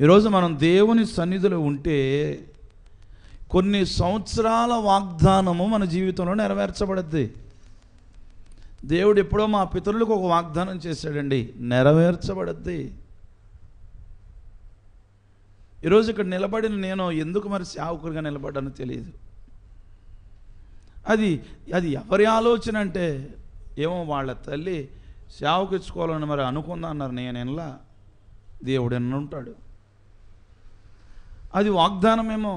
ఈరోజు మనం దేవుని సన్నిధిలో ఉంటే కొన్ని సంవత్సరాల వాగ్దానము మన జీవితంలో నెరవేర్చబడుద్ది. దేవుడు ఎప్పుడో మా పితరులకు ఒక వాగ్దానం చేశాడండి, నెరవేర్చబడుద్ది. ఈరోజు ఇక్కడ నిలబడిన నేను ఎందుకు మరి సేవకుడిగా నిలబడ్డానో తెలియదు. అది ఎవరి ఆలోచన అంటే, ఏమో వాళ్ళ తల్లి సేవకు ఇచ్చుకోవాలని మరి అనుకుందా అన్నారు. నేనెలా దేవుడు ఎన్నుంటాడు, అది వాగ్దానమేమో.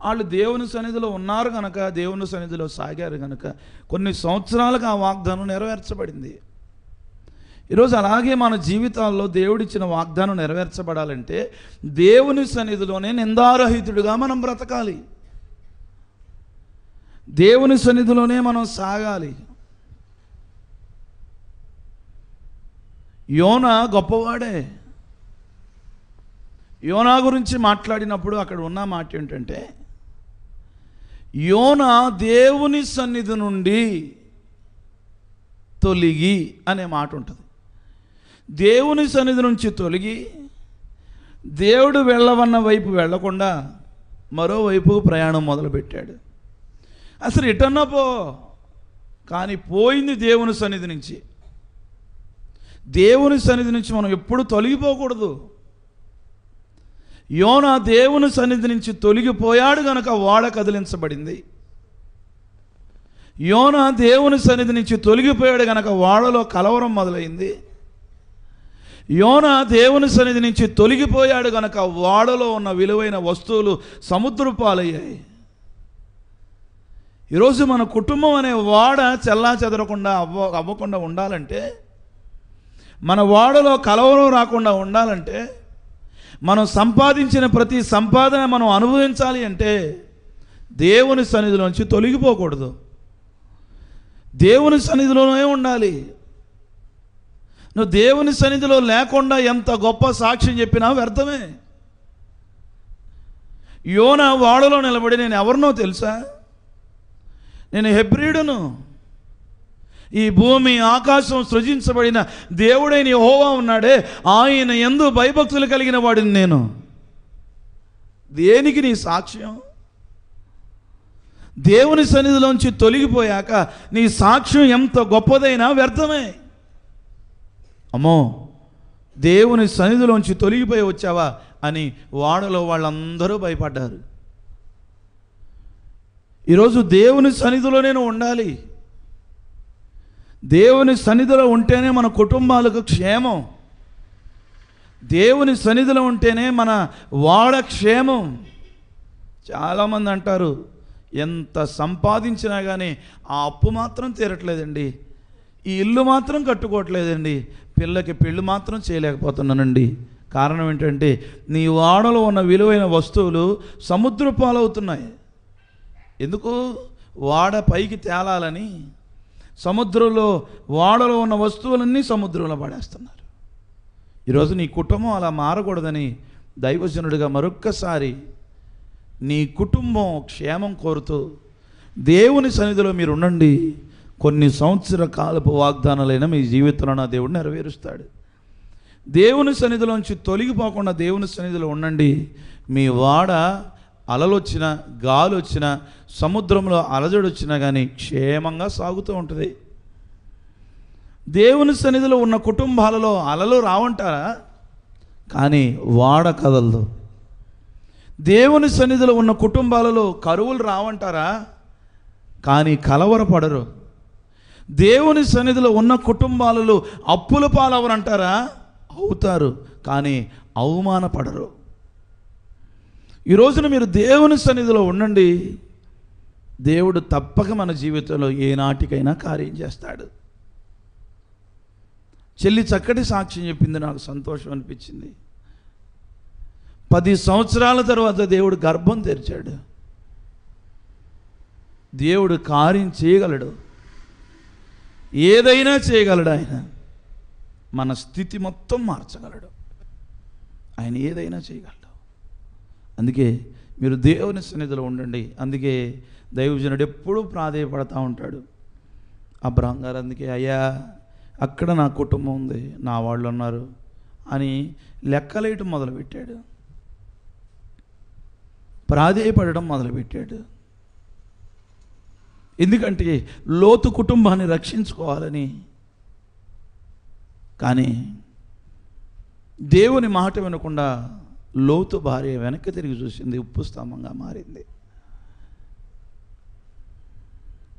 వాళ్ళు దేవుని సన్నిధిలో ఉన్నారు కనుక, దేవుని సన్నిధిలో సాగారు కనుక కొన్ని సంవత్సరాలకు ఆ వాగ్దానం నెరవేర్చబడింది. ఈరోజు అలాగే మన జీవితాల్లో దేవుడిచ్చిన వాగ్దానం నెరవేర్చబడాలంటే దేవుని సన్నిధిలోనే నిందారహితుడిగా మనం బ్రతకాలి, దేవుని సన్నిధిలోనే మనం సాగాలి. యోనా గొప్పవాడే. యోనా గురించి మాట్లాడినప్పుడు అక్కడ ఉన్న మాట ఏంటంటే, యోనా దేవుని సన్నిధి నుండి తొలగి అనే మాట ఉంటుంది. దేవుని సన్నిధి నుంచి తొలగి దేవుడు వెళ్ళవన్న వైపు వెళ్లకుండా మరోవైపు ప్రయాణం మొదలుపెట్టాడు. అసలు ఎటన్నా పో, కానీ పోయింది దేవుని సన్నిధి నుంచి. దేవుని సన్నిధి నుంచి మనం ఎప్పుడు తొలగిపోకూడదు. యోనా దేవుని సన్నిధి నుంచి తొలగిపోయాడు గనక ఓడ కదిలించబడింది. యోనా దేవుని సన్నిధి నుంచి తొలగిపోయాడు గనక ఓడలో కలవరం మొదలైంది. యోనా దేవుని సన్నిధి నుంచి తొలగిపోయాడు గనక ఓడలో ఉన్న విలువైన వస్తువులు సముద్ర పాలయ్యాయి. ఈరోజు మన కుటుంబం అనే ఓడ చెల్లా చెదరకుండా అవ్వకుండా ఉండాలంటే, మన ఓడలో కలవరం రాకుండా ఉండాలంటే, మనం సంపాదించిన ప్రతి సంపాదన మనం అనుభవించాలి అంటే దేవుని సన్నిధిలోంచి తొలగిపోకూడదు, దేవుని సన్నిధిలోనే ఉండాలి. నువ్వు దేవుని సన్నిధిలో లేకుండా ఎంత గొప్ప సాక్ష్యం చెప్పినా వ్యర్థమే. యోనా ఓడలో నిలబడి, నేను ఎవరినో తెలుసా, నేను హెబ్రీయుడును, ఈ భూమి ఆకాశం సృజించబడిన దేవుడైన యెహోవా ఉన్నాడే, ఆయన యందు భయభక్తులు కలిగిన వాడిని నేను. దేనికి నీ సాక్ష్యం? దేవుని సన్నిధిలోంచి తొలగిపోయాక నీ సాక్ష్యం ఎంత గొప్పదైనా వ్యర్థమే. అమ్మో, దేవుని సన్నిధిలోంచి తొలగిపోయి వచ్చావా అని వాడలో వాళ్ళందరూ భయపడ్డారు. ఈరోజు దేవుని సన్నిధిలో నేను ఉండాలి. దేవుని సన్నిధిలో ఉంటేనే మన కుటుంబాలకు క్షేమం. దేవుని సన్నిధిలో ఉంటేనే మన వాడ క్షేమం. చాలామంది అంటారు, ఎంత సంపాదించినా కానీ ఆ అప్పు మాత్రం తీరట్లేదండి, ఈ ఇల్లు మాత్రం కట్టుకోవట్లేదండి, పిల్లకి పెళ్ళి మాత్రం చేయలేకపోతున్నానండి. కారణం ఏంటంటే, నీ వాడలో ఉన్న విలువైన వస్తువులు సముద్ర పాలవుతున్నాయి. ఎందుకు? వాడ పైకి తేలాలని సముద్రంలో వాడలో ఉన్న వస్తువులన్నీ సముద్రంలో పడేస్తున్నారు. ఈరోజు నీ కుటుంబం అలా మారకూడదని దైవజనుడిగా మరొక్కసారి నీ కుటుంబం క్షేమం కోరుతూ దేవుని సన్నిధిలో మీరు ఉండండి. కొన్ని సంవత్సర కాలపు వాగ్దానాలైనా మీ జీవితంలో నా దేవుడు నెరవేరుస్తాడు. దేవుని సన్నిధిలోంచి తొలగిపోకుండా దేవుని సన్నిధిలో ఉండండి. మీ వాడ అలలొచ్చినా, గాలి వచ్చినా, సముద్రంలో అలజడి వచ్చినా కానీ క్షేమంగా సాగుతూ ఉంటుంది. దేవుని సన్నిధిలో ఉన్న కుటుంబాలలో అలలు రావంటారా, కానీ వాడ కదలదు. దేవుని సన్నిధిలో ఉన్న కుటుంబాలలో కరువులు రావంటారా, కానీ కలవరపడరు. దేవుని సన్నిధిలో ఉన్న కుటుంబాలలో అప్పుల పాలవరంటారా, అవుతారు, కానీ అవమానపడరు. ఈ రోజున మీరు దేవుని సన్నిధిలో ఉండండి. దేవుడు తప్పక మన జీవితంలో ఏనాటికైనా కార్యం చేస్తాడు. చెల్లి చక్కటి సాక్ష్యం చెప్పింది, నాకు సంతోషం అనిపించింది. 10 సంవత్సరాల తర్వాత దేవుడు గర్భం తెరిచాడు. దేవుడు కార్యం చేయగలడు, ఏదైనా చేయగలడు. ఆయన మన స్థితి మొత్తం మార్చగలడు. ఆయన ఏదైనా చేయగలడు. అందుకే మీరు దేవుని సన్నిధిలో ఉండండి. అందుకే దైవజనుడు ఎప్పుడూ ప్రాధేయపడతా ఉంటాడు. అబ్రహాం గారు అందుకే, అయ్యా అక్కడ నా కుటుంబం ఉంది, నా వాళ్ళు ఉన్నారు, అని లెక్కలేయటం మొదలుపెట్టాడు, ప్రాధేయపడడం మొదలుపెట్టాడు. ఎందుకంటే లోతు కుటుంబాన్ని రక్షించుకోవాలని. కానీ దేవుని మాట వినకుండా లోతు భార్య వెనక్కి తిరిగి చూసింది, ఉప్పు స్తంభంగా మారింది.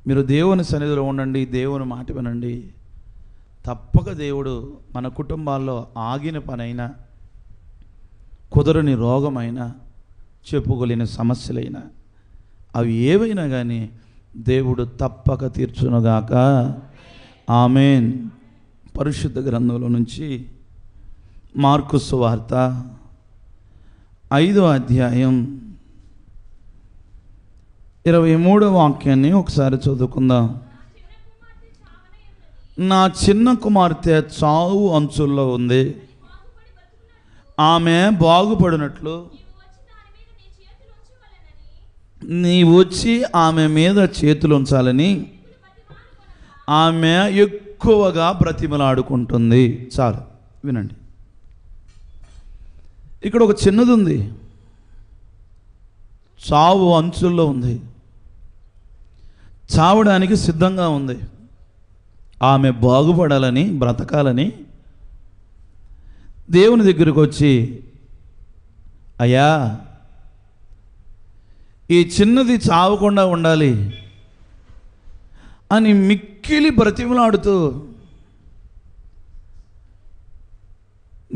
మీరు దేవుని సన్నిధిలో ఉండండి, దేవుని మాట వినండి. తప్పక దేవుడు మన కుటుంబాల్లో ఆగిన పనైనా, కుదరని రోగమైనా, చెప్పుకోలేని సమస్యలైనా, అవి ఏవైనా కానీ దేవుడు తప్పక తీర్చునుగాక. ఆమేన్. పరిశుద్ధ గ్రంథంలో నుంచి మార్కు సువార్త 5వ అధ్యాయం 23వ వాక్యాన్ని ఒకసారి చదువుకుందాం. నా చిన్న కుమార్తె చావు అంచుల్లో ఉంది, ఆమె బాగుపడినట్లు నీ వచ్చి ఆమె మీద చేతులు ఉంచాలని ఆమె ఎక్కువగా బ్రతిమలాడుకుంటుంది. చాలు, వినండి. ఇక్కడ ఒక చిన్నది ఉంది, చావు అంచుల్లో ఉంది, చావడానికి సిద్ధంగా ఉంది. ఆమె బాగుపడాలని, బ్రతకాలని దేవుని దగ్గరికి వచ్చి, అయ్యా ఈ చిన్నది చావకుండా ఉండాలి అని మిక్కిలి బ్రతిమలాడుతూ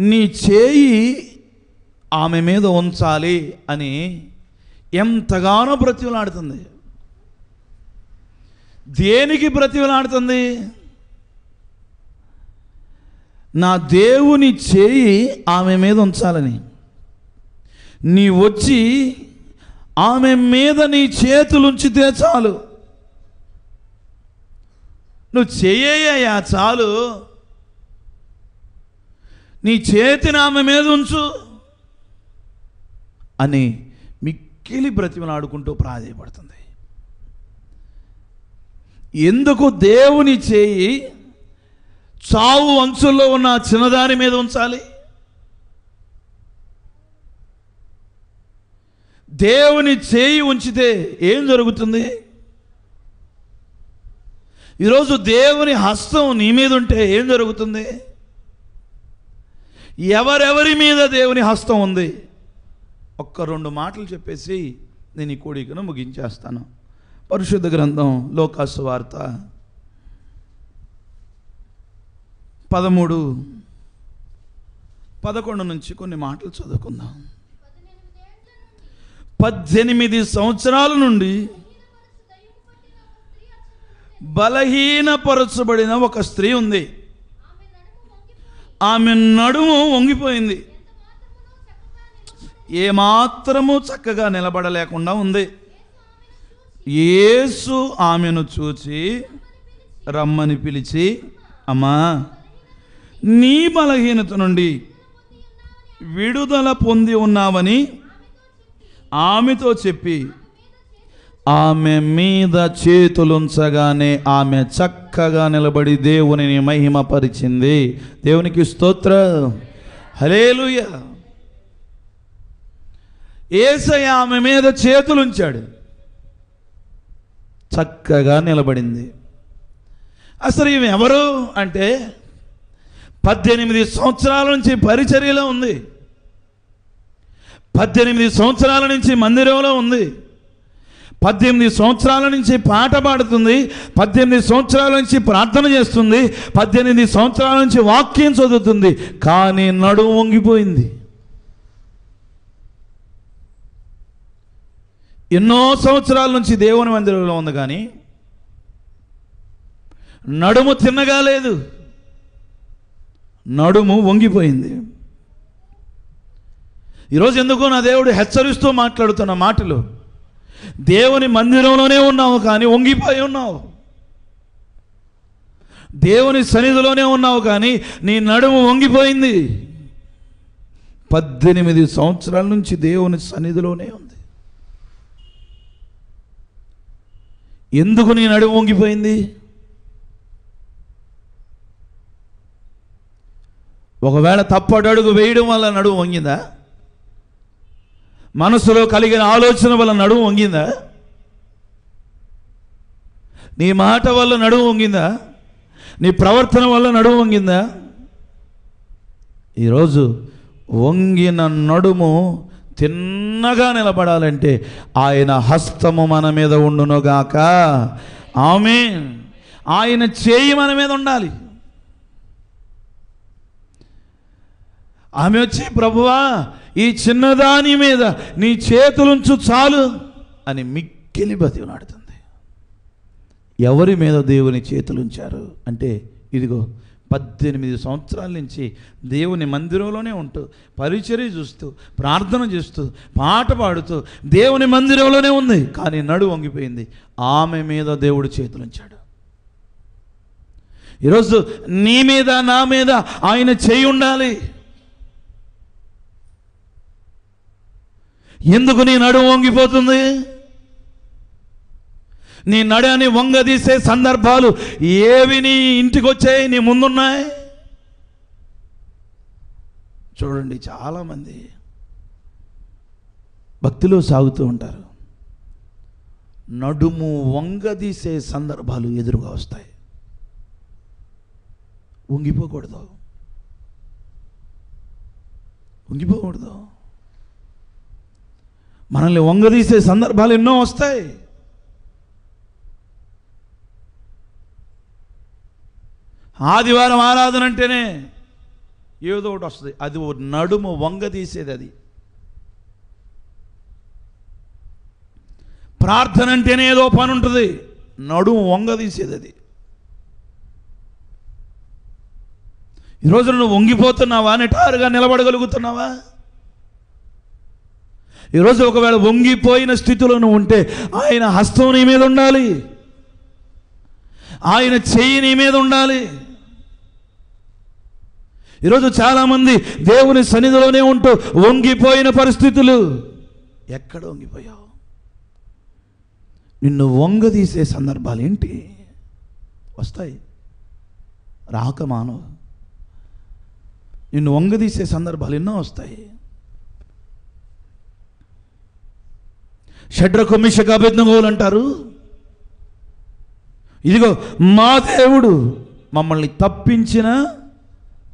నీ చేయి ఆమె మీద ఉంచాలి అని ఎంతగానో బ్రతిమలాడుతుంది. దేనికి బ్రతిమలాడుతుంది? నా దేవుని చేయి ఆమె మీద ఉంచాలని. నీ వచ్చి ఆమె మీద నీ చేతులు ఉంచితే చాలు. నువ్వు చెయ్యయ్యా చాలు, నీ చేతిని ఆమె మీద ఉంచు అని మిక్కిలి బ్రతిమలాడుకుంటూ ప్రాధేయపడుతుంది. ఎందుకు దేవుని చేయి చావు అంచుల్లో ఉన్న చిన్నదాని మీద ఉంచాలి? దేవుని చేయి ఉంచితే ఏం జరుగుతుంది? ఈరోజు దేవుని హస్తం నీ మీద ఉంటే ఏం జరుగుతుంది? ఎవరెవరి మీద దేవుని హస్తం ఉంది? ఒక్క 2 మాటలు చెప్పేసి నేను ఈ కూడికను ముగించేస్తాను. పరిశుద్ధ గ్రంథం లోకాసు వార్త 13-11 నుంచి కొన్ని మాటలు చదువుకుందాం. 18 సంవత్సరాల నుండి బలహీనపరచబడిన ఒక స్త్రీ ఉంది. ఆమె నడుము వంగిపోయింది, ఏమాత్రము చక్కగా నిలబడలేకుండా ఉంది. యేసు ఆమెను చూచి రమ్మని పిలిచి, అమ్మా నీ బలహీనత నుండి విడుదల పొంది ఉన్నావని ఆమెతో చెప్పి ఆమె మీద చేతులుంచగానే ఆమె చక్కగా నిలబడి దేవునిని మహిమపరిచింది. దేవునికి స్తోత్రం, హల్లెలూయా. యేసయ్య ఆమె మీద చేతులుంచాడు, చక్కగా నిలబడింది. అసలు ఈమె ఎవరు అంటే 18 సంవత్సరాల నుంచి పరిచర్యలో ఉంది, 18 సంవత్సరాల నుంచి మందిరంలో ఉంది, 18 సంవత్సరాల నుంచి పాట పాడుతుంది, 18 సంవత్సరాల నుంచి ప్రార్థన చేస్తుంది, 18 సంవత్సరాల నుంచి వాక్యం చదువుతుంది. కానీ నడుము వంగిపోయింది. ఎన్నో సంవత్సరాల నుంచి దేవుని మందిరంలో ఉంది, కానీ నడుము తిన్నగా లేదు, నడుము వంగిపోయింది. ఈరోజు ఎందుకో నా దేవుడు హెచ్చరిస్తూ మాట్లాడుతున్న మాటలు, దేవుని మందిరంలోనే ఉన్నావు కానీ వంగిపోయి ఉన్నావు, దేవుని సన్నిధిలోనే ఉన్నావు కానీ నీ నడుము వంగిపోయింది. 18 సంవత్సరాల నుంచి దేవుని సన్నిధిలోనే ఉంది. ఎందుకు నీ నడుము వంగిపోయింది? ఒకవేళ తప్పటడుగు వేయడం వల్ల నడుము వంగిందా? మనసులో కలిగిన ఆలోచన వల్ల నడుము వంగిందా? నీ మాట వల్ల నడుము వంగిందా? నీ ప్రవర్తన వల్ల నడుము వంగిందా? ఈరోజు వంగిన నడుము తిన్నగా నిలబడాలంటే ఆయన హస్తము మన మీద ఉండునుగాక. ఆమేన్. ఆయన చేయి మన మీద ఉండాలి. ఆమె వచ్చి, ప్రభువా ఈ చిన్నదాని మీద నీ చేతులుంచు చాలు అని మిక్కిలి బతిమలాడుతుంది. ఎవరి మీద దేవుని చేతులుంచారు అంటే, ఇదిగో 18 సంవత్సరాల నుంచి దేవుని మందిరంలోనే ఉంటూ, పరిచర్య చూస్తూ, ప్రార్థన చేస్తూ, పాట పాడుతూ దేవుని మందిరంలోనే ఉంది. కానీ నడు వంగిపోయింది. ఆమె మీద దేవుడు చేతులుంచాడు. ఈరోజు నీ మీద, నా మీద ఆయన చేయి ఉండాలి. ఎందుకు నీ నడుము వంగిపోతుంది? నీ నడని వంగదీసే సందర్భాలు ఏవి నీ ఇంటికి వచ్చాయి, నీ ముందున్నాయి? చూడండి, చాలామంది భక్తిలో సాగుతూ ఉంటారు, నడుము వంగదీసే సందర్భాలు ఎదురుగా వస్తాయి. వంగిపోకూడదు, వంగిపోకూడదు. మనల్ని వంగదీసే సందర్భాలు ఎన్నో వస్తాయి. ఆదివారం ఆరాధన అంటేనే ఏదో ఒకటి వస్తుంది. అది నడుము వంగదీసేది. అది ప్రార్థన అంటేనే ఏదో పని ఉంటుంది, నడుము వంగదీసేది అది. ఈరోజు నువ్వు వంగిపోతున్నావా? నిటారుగా నిలబడగలుగుతున్నావా? ఈరోజు ఒకవేళ వంగిపోయిన స్థితిలో నువ్వు ఉంటే ఆయన హస్తం నీ మీద ఉండాలి, ఆయన చెయ్యి నీ మీద ఉండాలి. ఈరోజు చాలామంది దేవుని సన్నిధిలోనే ఉంటూ వంగిపోయిన పరిస్థితులు. ఎక్కడ వంగిపోయావు? నిన్ను వంగదీసే సందర్భాలు ఏంటి? వస్తాయి, రాక మానవు. నిన్ను వంగదీసే సందర్భాలు ఎన్నో వస్తాయి. షడ్రకు మేషకు అబేద్నెగోలు అంటారు, ఇదిగో మా దేవుడు మమ్మల్ని తప్పించినా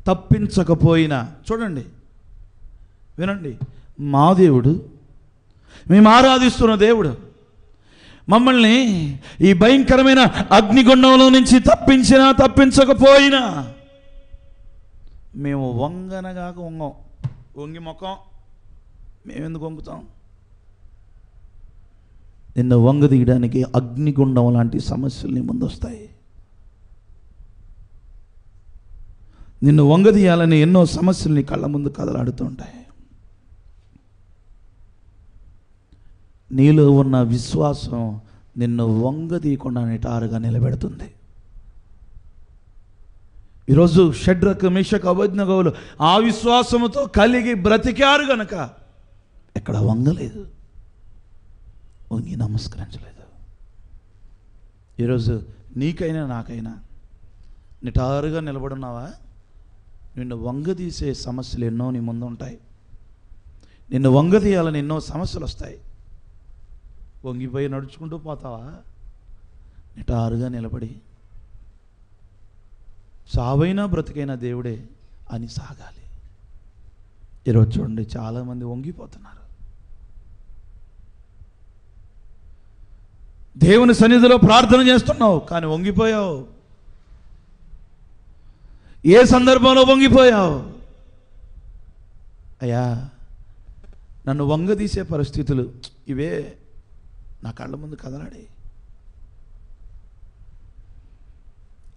తప్పించకపోయినా, చూడండి వినండి, మా దేవుడు, మేము ఆరాధిస్తున్న దేవుడు మమ్మల్ని ఈ భయంకరమైన అగ్నిగుండంలో నుంచి తప్పించినా తప్పించకపోయినా మేము వంగనగాక వంగం. వంగి మొక్కం మేమెందుకు వంగుతాం? నిన్ను వంగదీయడానికి అగ్నిగుండం లాంటి సమస్యలు నీ ముందు వస్తాయి. నిన్ను వంగదీయాలని ఎన్నో సమస్యలు నీ కళ్ళ ముందు కదలాడుతూ ఉంటాయి. నీలో ఉన్న విశ్వాసం నిన్ను వంగదీయకుండా నిటారుగా నిలబెడుతుంది. ఈరోజు షడ్రకు మేషకు అబేద్నెగోలు ఆ విశ్వాసముతో కలిగి బ్రతికారు గనక ఎక్కడ వంగలేదు, వంగి నమస్కరించలేదు. ఈరోజు నీకైనా నాకైనా నిటారుగా నిలబడున్నావా? నిన్ను వంగదీసే సమస్యలు ఎన్నో నీ ముందు ఉంటాయి. నిన్ను వంగదీయాలని ఎన్నో సమస్యలు వస్తాయి. వంగిపోయి నడుచుకుంటూ పోతావా? నిటారుగా నిలబడి సావైనా బ్రతికైనా దేవుడే అని సాగాలి. ఈరోజు చూడండి, చాలామంది వంగిపోతున్నారు. దేవుని సన్నిధిలో ప్రార్థన చేస్తున్నావు కానీ వంగిపోయావు. ఏ సందర్భంలో వంగిపోయావు? అయ్యా, నన్ను వంగదీసే పరిస్థితులు ఇవే నా కళ్ళ ముందు కదలాడి.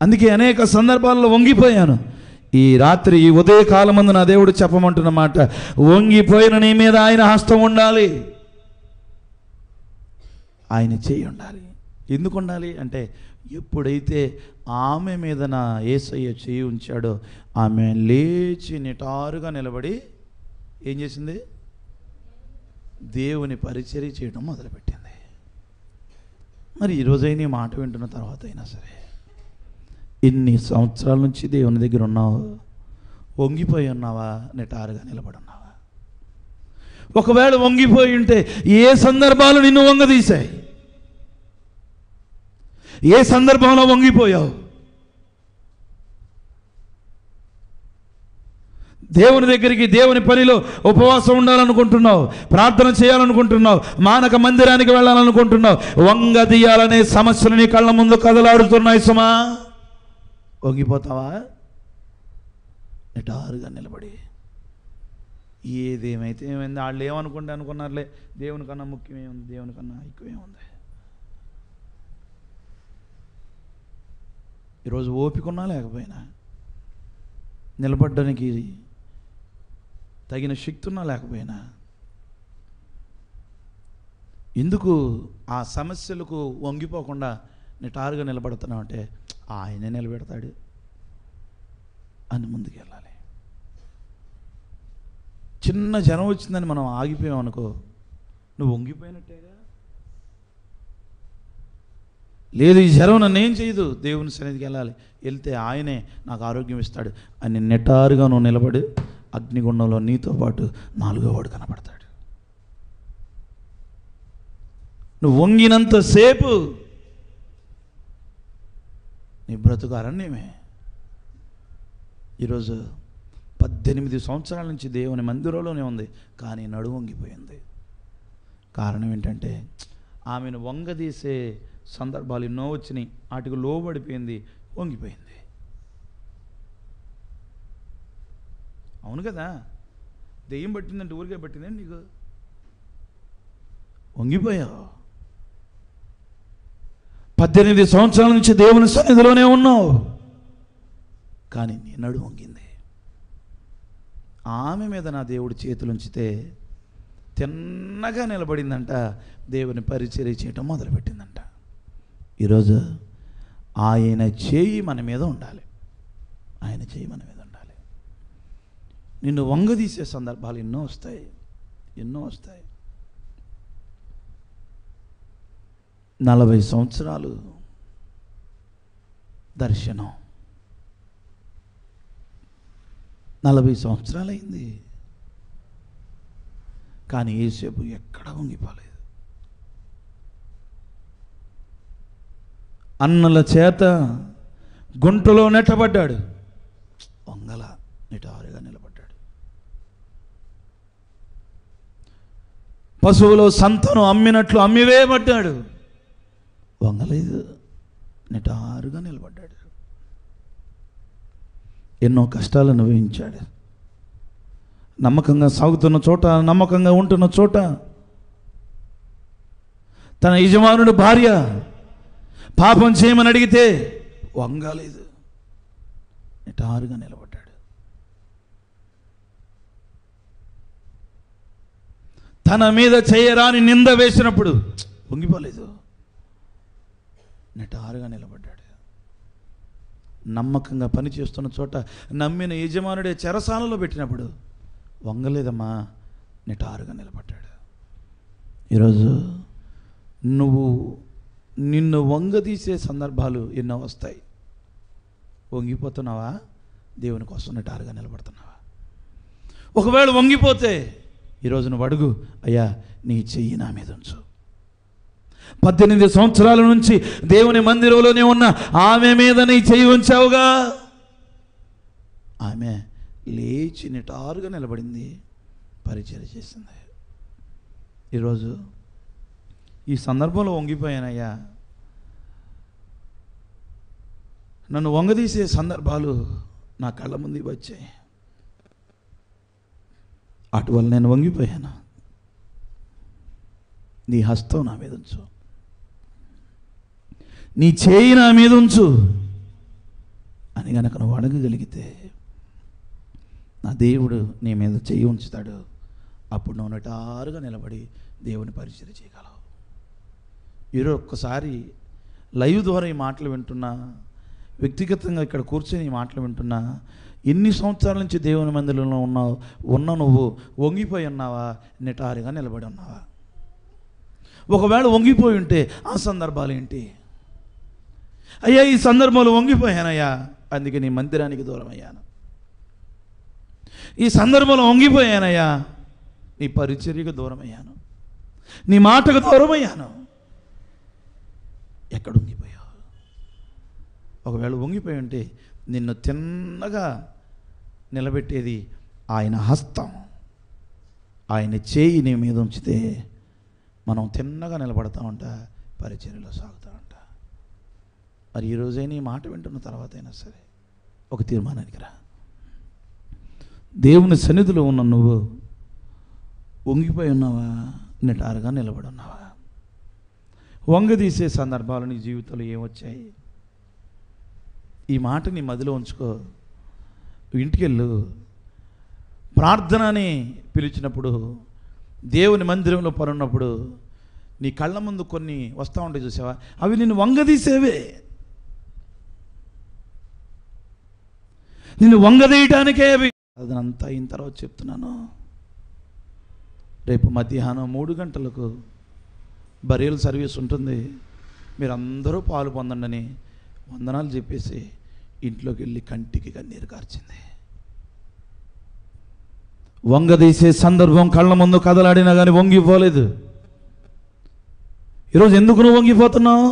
అందుకే అనేక సందర్భాల్లో వంగిపోయాను. ఈ రాత్రి, ఈ ఉదయకాలమందు నా దేవుడు చెప్పమంటున్న మాట, వంగిపోయిన నీ మీద ఆయన హస్తం ఉండాలి, ఆయన చేయి ఉండాలి. ఎందుకు ఉండాలి అంటే, ఎప్పుడైతే ఆమె మీద నా యేసయ్య చేయి ఉంచాడో ఆమె లేచి నిటారుగా నిలబడి ఏం చేసింది? దేవుని పరిచర్య చేయడం మొదలుపెట్టింది. మరి ఈరోజైనా ఈ మాట వింటున్న తర్వాత అయినా సరే, ఇన్ని సంవత్సరాల నుంచి దేవుని దగ్గర ఉన్నావు, వంగిపోయి ఉన్నావా, నిటారుగా నిలబడి ఉన్నావా? ఒకవేళ వంగిపోయి ఉంటే ఏ సందర్భాలు నిన్ను వంగదీశాయి? ఏ సందర్భంలో వంగిపోయావు? దేవుని దగ్గరికి, దేవుని పనిలో ఉపవాసం ఉండాలనుకుంటున్నావు, ప్రార్థన చేయాలనుకుంటున్నావు, మానక మందిరానికి వెళ్ళాలనుకుంటున్నావు, వంగదీయాలనే సమస్యలు నీ కళ్ళ ముందు కదలాడుతున్నాయి సుమా. వంగిపోతావా? నిటారుగా నిలబడి ఏదేమైతే ఏమైంది, వాళ్ళు ఏమనుకుంటే అనుకున్నారులే, దేవుని కన్నా ముఖ్యమేముంది, దేవుని కన్నా ఎక్కువేముంది. ఈరోజు ఓపికన్నా లేకపోయినా, నిలబడ్డానికి తగిన శక్తి ఉన్నా లేకపోయినా, ఎందుకు ఆ సమస్యలకు వంగిపోకుండా నిటారుగా నిలబడుతున్నావు అంటే, ఆయనే నిలబెడతాడు అని ముందుకు వెళ్ళాలి. చిన్న జనం వచ్చిందని మనం ఆగిపోయాం అనుకో, నువ్వు వంగిపోయినట్టేగా. లేదు, ఈ జ్వరం నన్ను ఏం చేయదు, దేవుని సన్నిధికి వెళ్ళాలి, వెళ్తే ఆయనే నాకు ఆరోగ్యం ఇస్తాడు అని నిటారుగా నువ్వు నిలబడి అగ్నిగుండంలో నీతో పాటు 4వ వాడు కనపడతాడు. నువ్వు వంగినంతసేపు నీ బ్రతుకు అరణ్యమే. ఈరోజు 18 సంవత్సరాల నుంచి దేవుని మందిరంలోనే ఉంది, కానీ నడుము వంగిపోయింది. కారణం ఏంటంటే ఆమెను వంగదీసే సందర్భాలు ఎన్నో వచ్చినాయి, వాటికి లోబడిపోయింది, వంగిపోయింది. అవును కదా, దెయ్యం పట్టిందంటే ఊరికే పట్టిందండి నీకు? వంగిపోయావు. 18 సంవత్సరాల నుంచి దేవుని సన్నిధిలోనే ఉన్నావు, కానీ నీ నడుము వంగింది. ఆమె మీద నా దేవుడు చేతులుంచితే తిన్నగా నిలబడిందంట, దేవుని పరిచర్య చేయటం మొదలుపెట్టిందంట. ఈరోజు ఆయన చేయి మన మీద ఉండాలి, ఆయన చేయి మన మీద ఉండాలి. నిన్ను వంగదీసే సందర్భాలు ఎన్నో వస్తాయి, ఎన్నో వస్తాయి. 40 సంవత్సరాలు దర్శనం, 40 సంవత్సరాలు అయింది, కానీ యేసేపు ఎక్కడ వంగిపోలేదు. అన్నల చేత గుంటలో నెట్టబడ్డాడు, వంగల, నిటారుగా నిలబడ్డాడు. పశువులో సంతను అమ్మినట్లు అమ్మివేయబడ్డాడు, వంగలేదు, నిటారుగా నిలబడ్డాడు. ఎన్నో కష్టాలు అనుభవించాడు. నమ్మకంగా సాగుతున్న చోట, నమ్మకంగా ఉంటున్న చోట తన యజమానుడు భార్య పాపం చేయమని అడిగితే వంగలేదు, నిటారుగా నిలబడ్డాడు. తన మీద చేయరాని నింద వేసినప్పుడు వంగిపోలేదు, నిటారుగా నిలబడ్డాడు. నమ్మకంగా పనిచేస్తున్న చోట నమ్మిన యజమానుడే చెరసాలలో పెట్టినప్పుడు వంగలేదమ్మా, నిటారుగా నిలబడ్డాడు. ఈరోజు నిన్ను వంగదీసే సందర్భాలు ఎన్నో వస్తాయి. వంగిపోతున్నావా? దేవుని కోసం నిటారుగా నిలబడుతున్నావా? ఒకవేళ వంగిపోతే ఈరోజు నువ్వు అడుగు, అయ్యా నీ చెయ్యి నా మీద ఉంచు. 18 సంవత్సరాల నుంచి దేవుని మందిరంలోనే ఉన్న ఆమె మీద నీ చెయ్యి ఉంచావుగా. ఆమె లేచి నిటారుగా నిలబడింది, పరిచర్య చేసింది. ఈరోజు ఈ సందర్భంలో వంగిపోయానయ్యా, నన్ను వంగదీసే సందర్భాలు నా కళ్ళ ముందు వచ్చాయి, అటువల్ల నేను వంగిపోయాను. నీ హస్తం నా మీద ఉంచు, నీ చేయి నా మీద ఉంచు అని గనక నువ్వు అడగగలిగితే నా దేవుడు నీ మీద చేయి ఉంచుతాడు. అప్పుడు నువ్వు నిటారుగా నిలబడి దేవుని పరిచర్య చేయగలవు. ఈరోజు ఒక్కసారి లైవ్ ద్వారా ఈ మాటలు వింటున్నా, వ్యక్తిగతంగా ఇక్కడ కూర్చొని ఈ మాటలు వింటున్నా, ఎన్ని సంవత్సరాల నుంచి దేవుని మందిరంలో ఉన్న నువ్వు వంగిపోయి ఉన్నావా, నిటారుగా నిలబడి ఉన్నావా? ఒకవేళ వంగిపోయి ఉంటే ఆ సందర్భాలు ఏంటి? అయ్యా ఈ సందర్భంలో వంగిపోయానయ్యా, అందుకే నీ మందిరానికి దూరం అయ్యాను. ఈ సందర్భంలో వంగిపోయానయ్యా, నీ పరిచర్యకు దూరమయ్యాను, నీ మాటకు దూరమయ్యాను. ఎక్కడ వంగిపోయావు? ఒకవేళ వంగిపోయి ఉంటే నిన్ను తిన్నగా నిలబెట్టేది ఆయన హస్తం, ఆయన చేయి నీ మీద ఉంచితే మనం తిన్నగా నిలబడతామంట, పరిచర్యలో సాగుతామంట. మరి ఈరోజైనా ఈ మాట వింటున్న తర్వాత అయినా సరే ఒక తీర్మానానికి రా. దేవుని సన్నిధిలో ఉన్న నువ్వు వంగిపోయి ఉన్నావా, నిటారుగా నిలబడి ఉన్నావా? వంగదీసే సందర్భాలు నీ జీవితంలో ఏమొచ్చాయి? ఈ మాట నీ మదిలో ఉంచుకో. ఇంటికెళ్ళు, ప్రార్థనని పిలిచినప్పుడు, దేవుని మందిరంలో పరున్నప్పుడు నీ కళ్ళ ముందు కొన్ని వస్తూ ఉంటాయి చూసావా, అవి నిన్ను వంగదీసేవే. నిన్ను వంగదీయటానికే అవి. అదంతా అయిన తర్వాత చెప్తున్నాను, రేపు మధ్యాహ్నం 3 గంటలకు బరియల్ సర్వీస్ ఉంటుంది, మీరందరూ పాలు పొందండి అని వందనాలు చెప్పేసి ఇంట్లోకి వెళ్ళి కంటికి కన్నీరు కార్చింది. వంగదీసే సందర్భం కళ్ళ ముందు కదలాడినా కానీ వంగిపోలేదు. ఈరోజు ఎందుకు నువ్వు వంగిపోతున్నావు?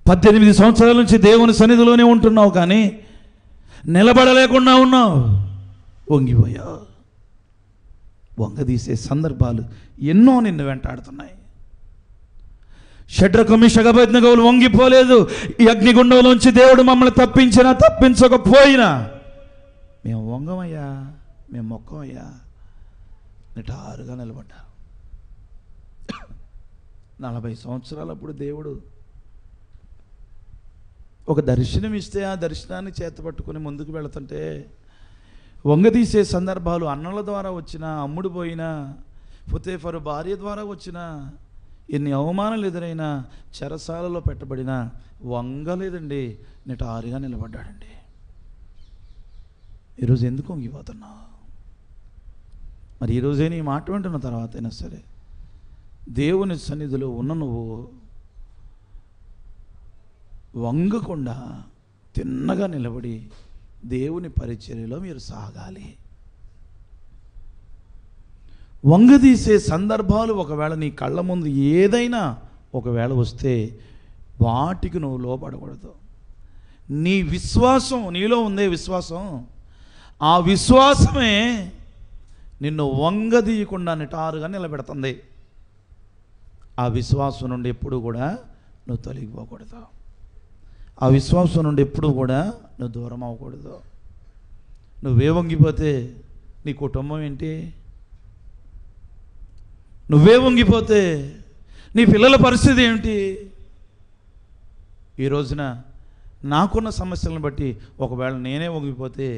18 సంవత్సరాల నుంచి దేవుని సన్నిధిలోనే ఉంటున్నావు, కానీ నిలబడలేకుండా ఉన్నావు, వంగిపోయావు. వంగదీసే సందర్భాలు ఎన్నో నిన్ను వెంటాడుతున్నాయి. షడ్రకు మేషకు అబేద్నెగోలు వంగిపోలేదు. ఈ అగ్నిగుండంలోంచి దేవుడు మమ్మల్ని తప్పించినా తప్పించకపోయినా మేము వంగమయ్యా, మేము మొక్కమయ్యా, నిటారుగా నిలబడ్డా. 40 సంవత్సరాలప్పుడు దేవుడు ఒక దర్శనం ఇస్తే ఆ దర్శనాన్ని చేతపట్టుకుని ముందుకు వెళుతుంటే వంగదీసే సందర్భాలు అన్నల ద్వారా వచ్చినా, అమ్ముడు పోయినా, ఫుతేఫరు భార్య ద్వారా వచ్చినా, ఎన్ని అవమానాలు ఎదురైనా, చెరసాలలో పెట్టబడినా వంగలేదండి, నిటారుగా నిలబడ్డాడండి. ఈరోజు ఎందుకు వంగిపోతున్నావు? మరి ఈరోజే నీ మాట వింటున్న తర్వాత అయినా సరే దేవుని సన్నిధిలో ఉన్న నువ్వు వంగకుండా తిన్నగా నిలబడి దేవుని పరిచర్యలో మీరు సాగాలి. వంగదీసే సందర్భాలు ఒకవేళ నీ కళ్ళ ముందు ఏదైనా ఒకవేళ వస్తే వాటికి నువ్వు లోపడకూడదు. నీ విశ్వాసం, నీలో ఉందే విశ్వాసం, ఆ విశ్వాసమే నిన్ను వంగదీయకుండా నిటారుగా నిలబెడుతుంది. ఆ విశ్వాసం నుండి ఎప్పుడు కూడా నువ్వు తొలగిపోకూడదు. ఆ విశ్వాసం నుండి ఎప్పుడు కూడా నువ్వు దూరం అవ్వకూడదు. నువ్వే వంగిపోతే నీ కుటుంబం ఏంటి? నువ్వే వంగిపోతే నీ పిల్లల పరిస్థితి ఏమిటి? ఈ రోజున నాకున్న సమస్యలను బట్టి ఒకవేళ నేనే వంగిపోతే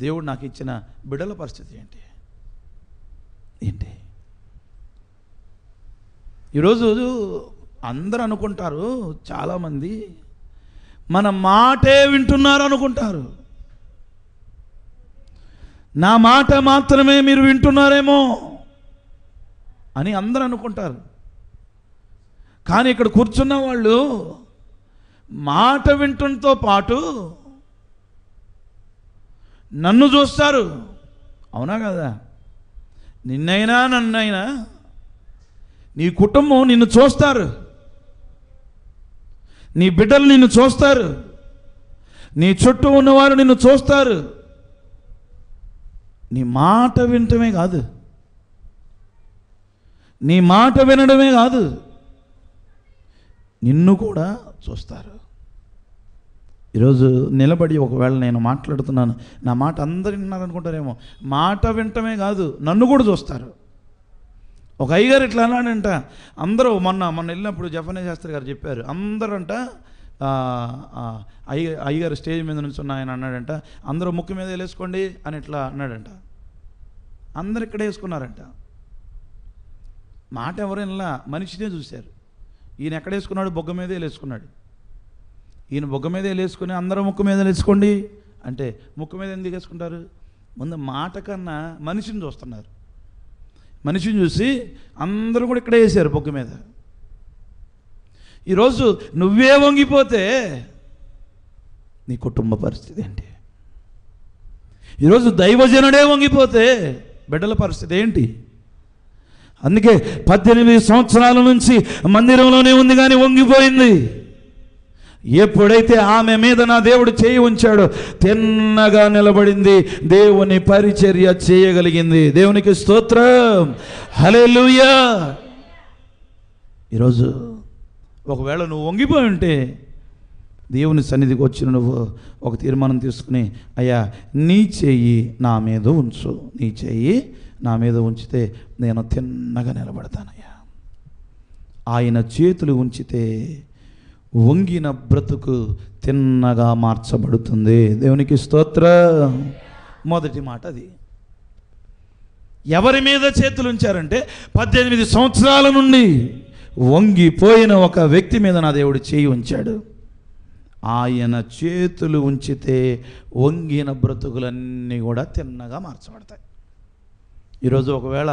దేవుడు నాకు ఇచ్చిన బిడ్డల పరిస్థితి ఏంటి? ఈరోజు అందరూ అనుకుంటారు, చాలామంది మన మాటే వింటున్నారు అనుకుంటారు. నా మాట మాత్రమే మీరు వింటున్నారేమో అని అందరూ అనుకుంటారు. కానీ ఇక్కడ కూర్చున్న వాళ్ళు మాట వింటుంతో పాటు నన్ను చూస్తారు. అవునా కదా? నిన్నైనా నన్నైనా నీ కుటుంబం నిన్ను చూస్తారు, నీ బిడ్డలు నిన్ను చూస్తారు, నీ చుట్టూ ఉన్నవారు నిన్ను చూస్తారు. నీ మాట వినటమే కాదు, నీ మాట వినడమే కాదు, నిన్ను కూడా చూస్తారు. ఈరోజు నిలబడి ఒకవేళ నేను మాట్లాడుతున్నాను, నా మాట అందరు విన్నారనుకుంటారేమో. మాట వినటమే కాదు, నన్ను కూడా చూస్తారు. ఒక అయ్యగారు ఇట్లా అన్నాడంట, అందరూ మొన్న వెళ్ళినప్పుడు జఫనే శాస్త్రి గారు చెప్పారు, అందరూ అంట అయ్యగారు స్టేజ్ మీద నుంచి ఉన్న ఆయన అన్నాడంట, అందరూ ముక్కు మీద వేసుకోండి అని ఇట్లా అన్నాడంట. అందరు ఇక్కడే వేసుకున్నారంట. మాట ఎవరైనా మనిషినే చూశారు. ఈయన ఎక్కడ వేసుకున్నాడు? బొగ్గ మీదే వేసుకున్నాడు. ఈయన బొగ్గ మీద వేసుకుని అందరూ ముక్కు మీద వేసుకోండి అంటే ముక్కు మీద ఎందుకు వేసుకుంటారు? ముందు మాట కన్నా మనిషిని చూస్తున్నారు. మనిషిని చూసి అందరూ కూడా ఇక్కడే వేసారు బొగ్గ మీద. ఈరోజు నువ్వే వంగిపోతే నీ కుటుంబ పరిస్థితి ఏంటి? ఈరోజు దైవజనుడే వంగిపోతే బిడ్డల పరిస్థితి ఏంటి? అందుకే 18 సంవత్సరాల నుంచి మందిరంలోనే ఉంది కానీ వంగిపోయింది. ఎప్పుడైతే ఆమె మీద నా దేవుడు చేయి ఉంచాడో తిన్నగా నిలబడింది, దేవుని పరిచర్య చేయగలిగింది. దేవునికి స్తోత్రం, హల్లెలూయా. ఈరోజు ఒకవేళ నువ్వు వంగిపోయి ఉంటే దేవుని సన్నిధికి వచ్చిన నువ్వు ఒక తీర్మానం తీసుకుని, అయ్యా నీ చెయ్యి నా మీద ఉంచు, నీ చెయ్యి నా మీద ఉంచితే నేను తిన్నగా నిలబడతానయ్యా. ఆయన చేతులు ఉంచితే వంగిన బ్రతుకు తిన్నగా మార్చబడుతుంది. దేవునికి స్తోత్రం. మొదటి మాట అది. ఎవరి మీద చేతులు ఉంచారంటే 18 సంవత్సరాల నుండి వంగిపోయిన ఒక వ్యక్తి మీద నా దేవుడు చేయి ఉంచాడు. ఆయన చేతులు ఉంచితే వంగిన బ్రతుకులన్నీ కూడా తిన్నగా మార్చబడతాయి. ఈరోజు ఒకవేళ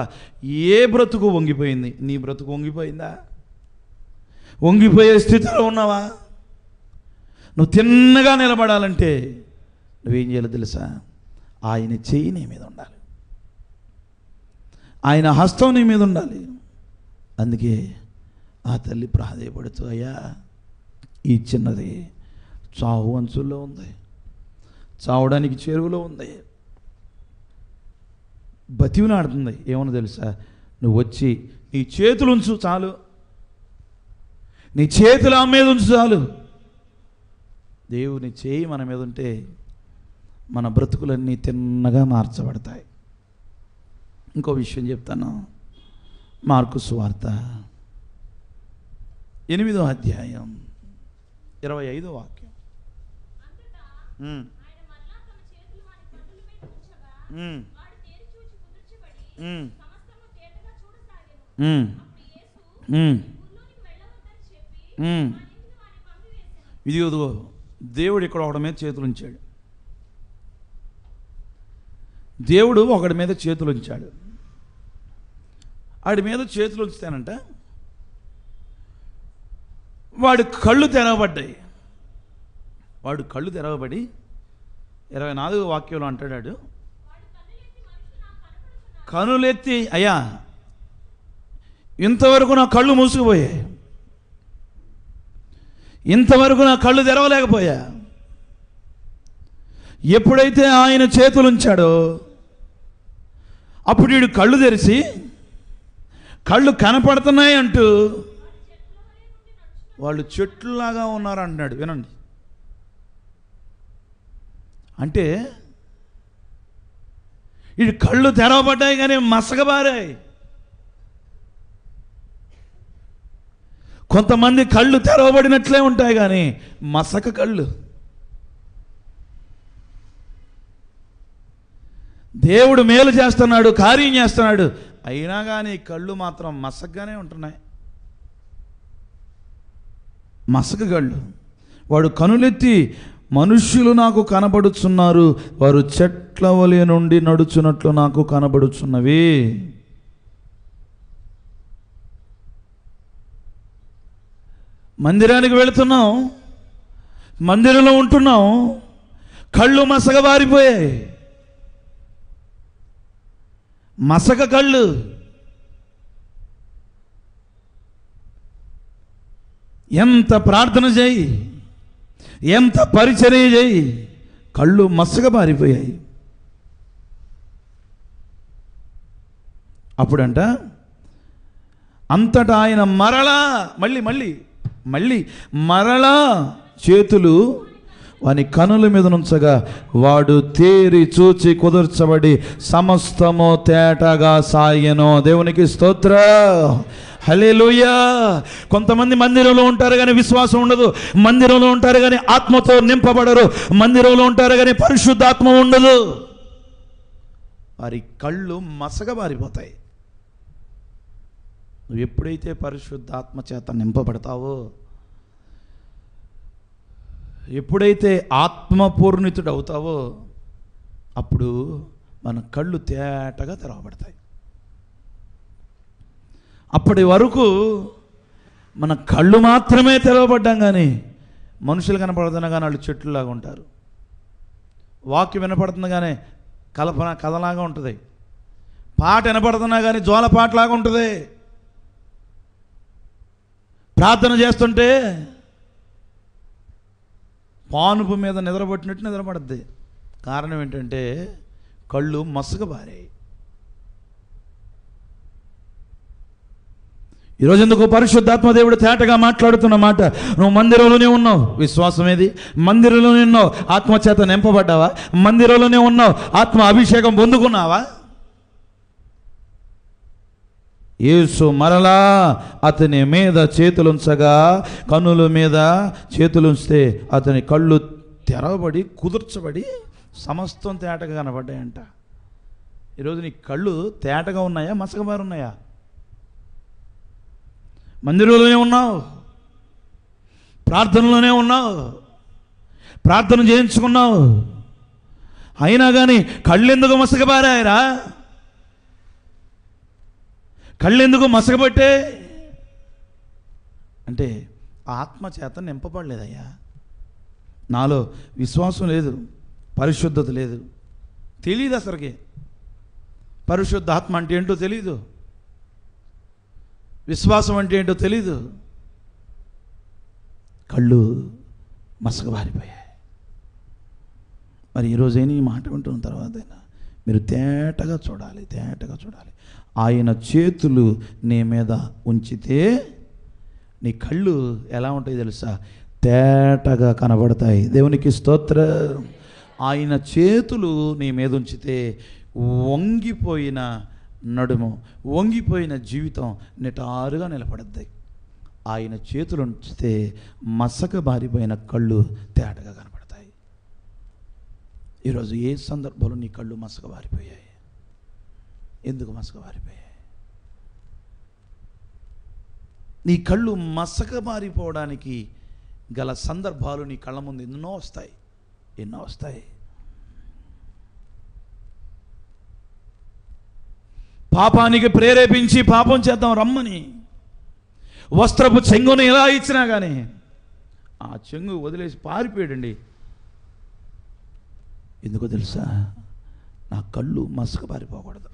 ఏ బ్రతుకు వంగిపోయింది? నీ బ్రతుకు వంగిపోయిందా? వంగిపోయే స్థితిలో ఉన్నావా? నువ్వు తిన్నగా నిలబడాలంటే నువ్వేం చేయాలో తెలుసా? ఆయన చెయ్యి నీ మీద ఉండాలి, ఆయన హస్తం నీ మీద ఉండాలి. అందుకే ఆ తల్లి ప్రాధేయపడుతూ, అయ్యా ఈ చిన్నది చావు అంచుల్లో ఉంది, చావడానికి చేరువలో ఉంది, బతిమలాడుతుంది. ఏమన్నా తెలుసా? నువ్వు వచ్చి నీ చేతులు ఉంచు చాలు, నీ చేతులు ఆమె మీద ఉంచు చాలు. దేవుని చేయి మన మీద ఉంటే మన బ్రతుకులన్నీ తిన్నగా మార్చబడతాయి. ఇంకో విషయం చెప్తాను. మార్కు సువార్త 8వ అధ్యాయం 25వ వాక్యం. ఇదిగో దేవుడు ఇక్కడ ఒకడి మీద చేతులు ఉంచాడు. దేవుడు ఒకడి మీద చేతులు ఉంచాడు. వాడి మీద చేతులు ఉంచుతానంట వాడి కళ్ళు తెరవబడ్డాయి. వాడు కళ్ళు తెరవబడి 24వ వాక్యంలో అంటాడు, కనులెత్తి అయ్యా ఇంతవరకు నా కళ్ళు మూసుకుపోయాయి, ఇంతవరకు నా కళ్ళు తెరవలేకపోయా. ఎప్పుడైతే ఆయన చేతులు ఉంచాడో అప్పుడు వీడు కళ్ళు తెరిచి కళ్ళు కనపడుతున్నాయి అంటూ వాళ్ళు చెట్లులాగా ఉన్నారు అంటున్నాడు. వినండి, అంటే వీడి కళ్ళు తెరవబడ్డాయి కానీ మసకబారాయి. కొంతమంది కళ్ళు తెరవబడినట్లే ఉంటాయి కానీ మసక కళ్ళు. దేవుడు మేలు చేస్తున్నాడు, కార్యం చేస్తున్నాడు, అయినా కానీ కళ్ళు మాత్రం మసకగానే ఉంటున్నాయి. మసక కళ్ళు. వాడు కనులెత్తి మనుష్యులు నాకు కనబడుచున్నారు, వారు చెట్ల వలె నుండి నడుచున్నట్లు నాకు కనబడుచున్నవి. మందిరానికి వెళుతున్నాం, మందిరంలో ఉంటున్నాం, కళ్ళు మసకబారిపోయాయి. మసక కళ్ళు. ఎంత ప్రార్థన చేయి, ఎంత పరిచర్య చేయి, కళ్ళు మసకబారిపోయాయి. అప్పుడంట అంతటా ఆయన మరలా మళ్ళీ చేతులు వాని కనుల మీద నుంచగా వాడు తేరి చూచి కుదుర్చబడి సమస్తము తేటగా సాయెను. దేవునికి స్తోత్రం, హల్లెలూయా. కొంతమంది మందిరంలో ఉంటారు కానీ విశ్వాసం ఉండదు, మందిరంలో ఉంటారు కానీ ఆత్మతో నింపబడరు, మందిరంలో ఉంటారు కానీ పరిశుద్ధాత్మ ఉండదు. వారి కళ్ళు మసకబారిపోతాయి. నువ్వు ఎప్పుడైతే పరిశుద్ధాత్మ చేత నింపబడతావో, ఎప్పుడైతే ఆత్మపూర్ణితుడు అవుతావో అప్పుడు మన కళ్ళు తేటగా తెరవబడతాయి. అప్పటి వరకు మన కళ్ళు మాత్రమే తెరవబడ్డాం కానీ మనుషులు కనపడుతున్నా కానీ వాళ్ళు చెట్లులాగా ఉంటారు. వాక్యం వినపడుతుంది కానీ కల్పన కథలాగా ఉంటుంది. పాట వినపడుతున్నా కానీ జోలపాటలాగా ఉంటుంది. ప్రార్థన చేస్తుంటే పానుపు మీద నిద్రపట్టినట్టు నిద్రపడుద్ది. కారణం ఏంటంటే కళ్ళు మసకబారాయి. ఈరోజు ఎందుకు పరిశుద్ధాత్మ దేవుడు తేటగా మాట్లాడుతున్న మాట, నువ్వు మందిరంలోనే ఉన్నావు, విశ్వాసం ఏది? మందిరంలోనే ఉన్నావు, ఆత్మచేత నింపబడ్డావా? మందిరంలోనే ఉన్నావు, ఆత్మ అభిషేకం పొందుకున్నావా? యేసు మరలా అతని మీద చేతులుంచగా, కన్నుల మీద చేతులుంచితే అతని కళ్ళు తెరవబడి కుదుర్చబడి సమస్తం తేటగా కనబడ్డాయంట. ఈరోజు నీ కళ్ళు తేటగా ఉన్నాయా, మసకబారు ఉన్నాయా? మందిరంలోనే ఉన్నావు, ప్రార్థనలోనే ఉన్నావు, ప్రార్థన చేయించుకున్నావు, అయినా కానీ కళ్ళెందుకు మసకబారాయరా? కళ్ళెందుకు మసకబట్టే అంటే ఆత్మచేత నింపబడలేదయ్యా. నాలో విశ్వాసం లేదు, పరిశుద్ధత లేదు, తెలియదు అసలుకి. పరిశుద్ధ ఆత్మ అంటే ఏంటో తెలీదు, విశ్వాసం అంటే ఏంటో తెలీదు. కళ్ళు మసకబారిపోయాయి. మరి ఈరోజైనా ఈ మాట వింటున్న తర్వాత మీరు తేటగా చూడాలి, తేటగా చూడాలి. ఆయన చేతులు నీ మీద ఉంచితే నీ కళ్ళు ఎలా ఉంటాయి తెలుసా? తేటగా కనబడతాయి. దేవునికి స్తోత్రం. ఆయన చేతులు నీ మీద ఉంచితే వంగిపోయిన నడుము, వంగిపోయిన జీవితం నిటారుగా నిలబడద్ది. ఆయన చేతులు ఉంచితే మసక బారిపోయిన కళ్ళు తేటగా కనపడతాయి. ఈరోజు ఏ సందర్భంలో నీ కళ్ళు మసక బారిపోయాయి? ఎందుకు మసక బారిపోయాయి? నీ కళ్ళు మసక బారిపోవడానికి గల సందర్భాలు నీ కళ్ళ ముందు ఎన్నో వస్తాయి, ఎన్నో వస్తాయి. పాపానికి ప్రేరేపించి పాపం చేద్దాం రమ్మని వస్త్రపు చెంగును ఎలా ఇచ్చినా కానీ ఆ చెంగు వదిలేసి పారిపోయాడండి. ఎందుకో తెలుసా? నా కళ్ళు మసక పారిపోకూడదు,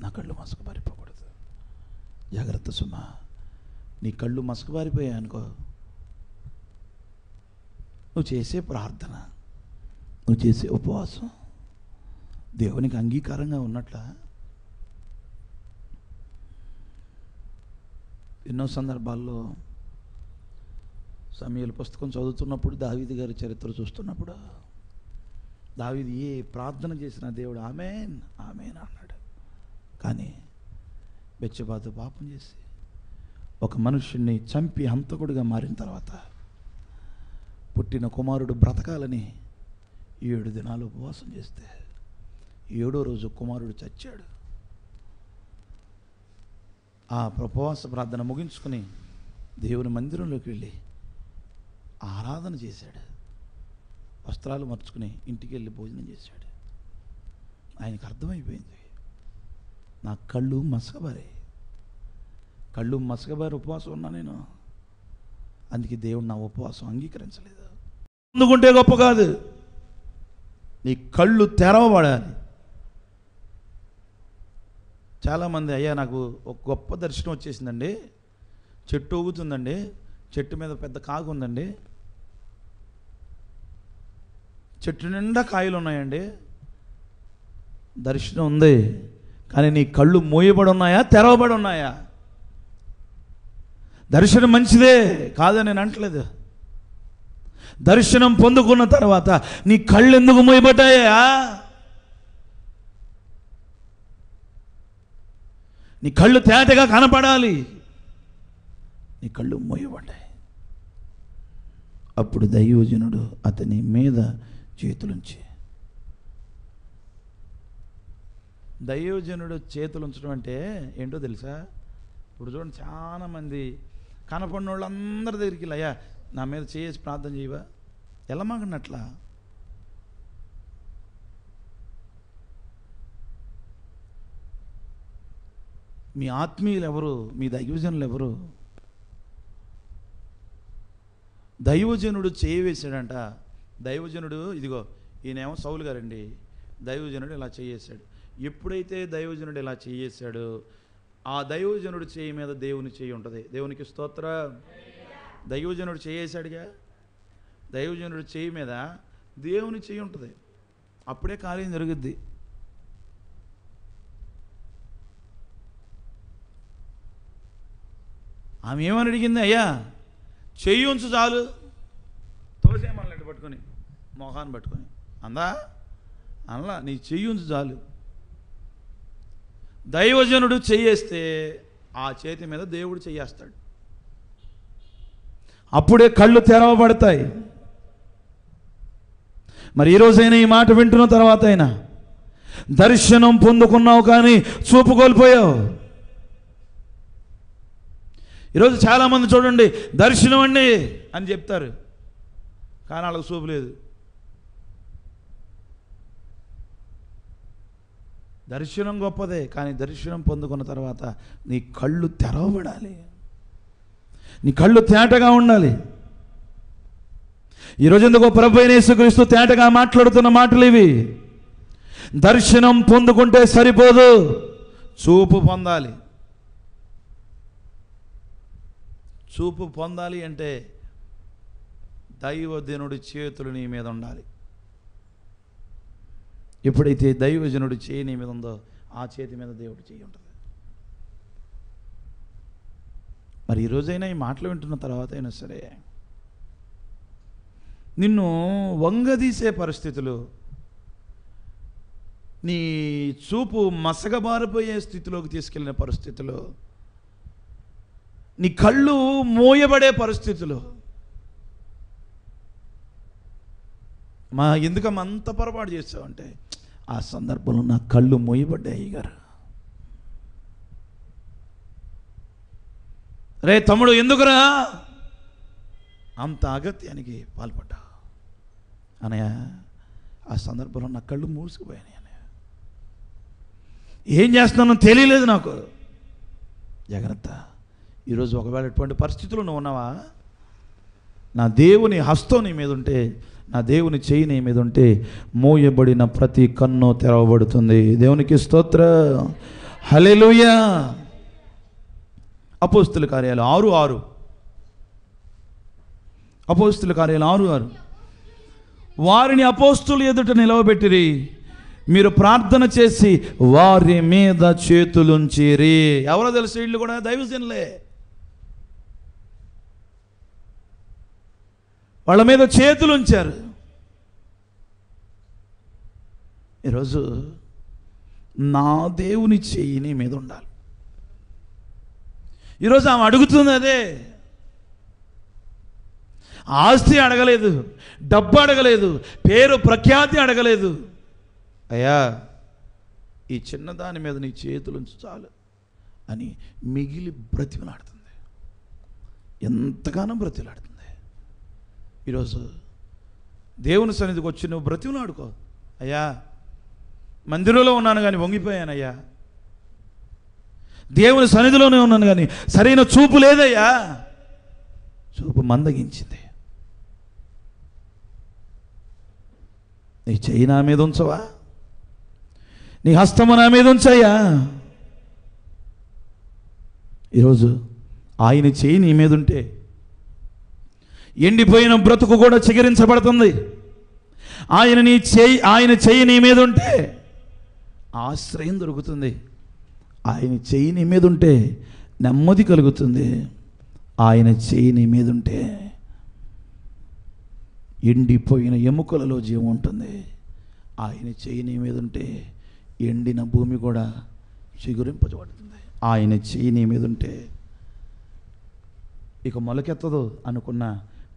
నా కళ్ళు మసక పారిపోకూడదు. జాగ్రత్త సుమా. నీ కళ్ళు మసక పారిపోయాయి అనుకో, నువ్వు చేసే ప్రార్థన, నువ్వు చేసే ఉపవాసం దేవునికి అంగీకారంగా ఉన్నట్ల? ఎన్నో సందర్భాల్లో సమూయేలు పుస్తకం చదువుతున్నప్పుడు, దావీదు గారి చరిత్ర చూస్తున్నప్పుడు, దావీదు ఏ ప్రార్థన చేసినా దేవుడు ఆమేన్ ఆమేన్ అన్నాడు. కానీ బెత్షెబాతో పాపం చేసి ఒక మనుష్యుడిని చంపి హంతకుడిగా మారిన తర్వాత పుట్టిన కుమారుడు బ్రతకాలని 7 దినాలు ఉపవాసం చేస్తే 7వ రోజు కుమారుడు చచ్చాడు. ఆ ఉపవాస ప్రార్థన ముగించుకుని దేవుని మందిరంలోకి వెళ్ళి ఆరాధన చేశాడు. వస్త్రాలు మార్చుకుని ఇంటికి వెళ్ళి భోజనం చేశాడు. ఆయనకు అర్థమైపోయింది, నా కళ్ళు మసకబారే, కళ్ళు మసకబారి ఉపవాసం ఉన్నా నేను. అందుకే దేవుడు నా ఉపవాసం అంగీకరించలేదు. అందుకుంటే గొప్ప కాదు, నీ కళ్ళు తెరవబడాలి. చాలామంది అయ్యా నాకు ఒక గొప్ప దర్శనం వచ్చేసిందండి, చెట్టు ఊగుతుందండి, చెట్టు మీద పెద్ద కాగు ఉందండి, చెట్టు నిండా కాయలు ఉన్నాయండి, దర్శనం ఉంది. కానీ నీ కళ్ళు మూయబడి ఉన్నాయా, తెరవబడి ఉన్నాయా? దర్శనం మంచిదే కాదని నేను అంటలేదు. దర్శనం పొందుకున్న తర్వాత నీ కళ్ళు ఎందుకు మూయబడ్డాయా? నీ కళ్ళు తేటగా కనపడాలి, నీ కళ్ళు మూయబడ్డాయి. అప్పుడు దైవజనుడు అతని మీద చేతులుంచి, దైవజనుడు చేతులుంచడం అంటే ఏంటో తెలుసా? ఇప్పుడు చూడండి, చాలామంది కనపడిన వాళ్ళందరి దగ్గరికి అయ్యా నా మీద చేసి ప్రార్థన చేయవా, ఎలా మాకన్నట్లా? మీ ఆత్మీయులు ఎవరు? మీ దైవజనులు ఎవరు? దైవజనుడు చేయవేశాడంట. దైవజనుడు ఇదిగో ఈయనేమో సౌలు గారండి, దైవజనుడు ఇలా చేయేశాడు. ఎప్పుడైతే దైవజనుడు ఇలా చేయేశాడో ఆ దైవజనుడు చేయి మీద దేవుని చేయి ఉంటుంది. దేవునికి స్తోత్రం. దైవజనుడు చేయేశాడుగా, దైవజనుడు చేయి మీద దేవుని చేయి ఉంటుంది. అప్పుడే కార్యం జరుగుద్ది. ఆమె ఏమని అడిగింది? అయ్యా చెయ్యి ఉంచు చాలు, తోసేమన్నట్టు పట్టుకొని మొహాన్ని పట్టుకొని అందా అనలా, నీ చెయ్యి ఉంచు చాలు. దైవజనుడు చెయ్యేస్తే ఆ చేతి మీద దేవుడు చెయ్యేస్తాడు. అప్పుడే కళ్ళు తెరవబడతాయి. మరి ఈరోజైనా ఈ మాట వింటున్న తర్వాత అయినా దర్శనం పొందుకున్నావు కానీ చూపు కోల్పోయావు. ఈరోజు చాలామంది చూడండి, దర్శనం అండి అని చెప్తారు కానీ వాళ్ళకి చూపు లేదు. దర్శనం గొప్పదే, కానీ దర్శనం పొందుకున్న తర్వాత నీ కళ్ళు తెరవబడాలి, నీ కళ్ళు తేటగా ఉండాలి. ఈరోజు ఎందుకో ప్రభువైన యేసుక్రీస్తు తేటగా మాట్లాడుతున్న మాటలు ఇవి. దర్శనం పొందుకుంటే సరిపోదు, చూపు పొందాలి. చూపు పొందాలి అంటే దైవజనుడి చేతులు నీ మీద ఉండాలి. ఎప్పుడైతే దైవజనుడి చేయి నీ మీద ఉందో ఆ చేతి మీద దేవుడు చేయి ఉంటుంది. మరి ఈరోజైనా ఈ మాటలు వింటున్న తర్వాత అయినా సరే నిన్ను వంగదీసే పరిస్థితులు, నీ చూపు మసగబారిపోయే స్థితిలోకి తీసుకెళ్ళిన పరిస్థితులు, నీ కళ్ళు మోయబడే పరిస్థితులు, ఎందుకమ్మా అంత పొరపాటు చేస్తావంటే ఆ సందర్భంలో నా కళ్ళు మోయబడ్డాయి గారు. రే తమ్ముడు, ఎందుకురా అంత అగత్యానికి పాల్పడ్డా అనయ్య? ఆ సందర్భంలో నా కళ్ళు మూసుకుపోయాయి అన్నయ్య. ఏం చేస్తున్నానో తెలియలేదు నాకు. జాగ్రత్త. ఈరోజు ఒకవేళ ఎటువంటి పరిస్థితుల్లో నువ్వు ఉన్నావా, నా దేవుని హస్తం నీ మీద ఉంటే, నా దేవుని చేయి నీ మీద ఉంటే మోయబడిన ప్రతి కన్ను తెరవబడుతుంది. దేవునికి స్తోత్రం. హల్లెలూయా. అపోస్తుల కార్యాలు 6:6. అపోస్తుల కార్యాలు 6:6. వారిని అపోస్తుల ఎదుట నిలవబెట్టిరి, మీరు ప్రార్థన చేసి వారి మీద చేతులుంచిరి. ఎవరో తెలుసు, వీళ్ళు కూడా దైవజనులే. వాళ్ళ మీద చేతులు ఉంచారు. ఈరోజు నా దేవుని చెయ్యి నీ మీద ఉండాలి. ఈరోజు ఆమె అడుగుతుంది అదే. ఆస్తి అడగలేదు, డబ్బు అడగలేదు, పేరు ప్రఖ్యాతి అడగలేదు. అయ్యా ఈ చిన్నదాని మీద నీ చేతులుంచు చాలు అని మిగిలి బ్రతిమలాడుతుంది. ఎంతగానో బ్రతిమలాడుతుంది. ఈరోజు దేవుని సన్నిధికి వచ్చి నువ్వు బ్రతిమలాడుకో. అయ్యా మందిరంలో ఉన్నాను కానీ వంగిపోయానయ్యా, దేవుని సన్నిధిలోనే ఉన్నాను కానీ సరైన చూపు లేదయ్యా, చూపు మందగించింది. నీ చెయ్యి నా మీద ఉంచవా? నీ హస్తము నా మీద ఉంచయ్యా. ఈరోజు ఆయన చెయ్యి నీ మీద ఉంటే ఎండిపోయిన బ్రతుకు కూడా చిగురించబడుతుంది. ఆయన చెయ్యి నీ మీద ఉంటే ఆశ్రయం దొరుకుతుంది. ఆయన చెయ్యి నీ మీద ఉంటే నెమ్మది కలుగుతుంది. ఆయన చెయ్యి నీ మీద ఉంటే ఎండిపోయిన ఎముకలలో జీవం ఉంటుంది. ఆయన చెయ్యి నీ మీద ఉంటే ఎండిన భూమి కూడా చిగురింపబడుతుంది. ఆయన చెయ్యి నీ మీద ఉంటే ఇక మొలకెత్తదు అనుకున్న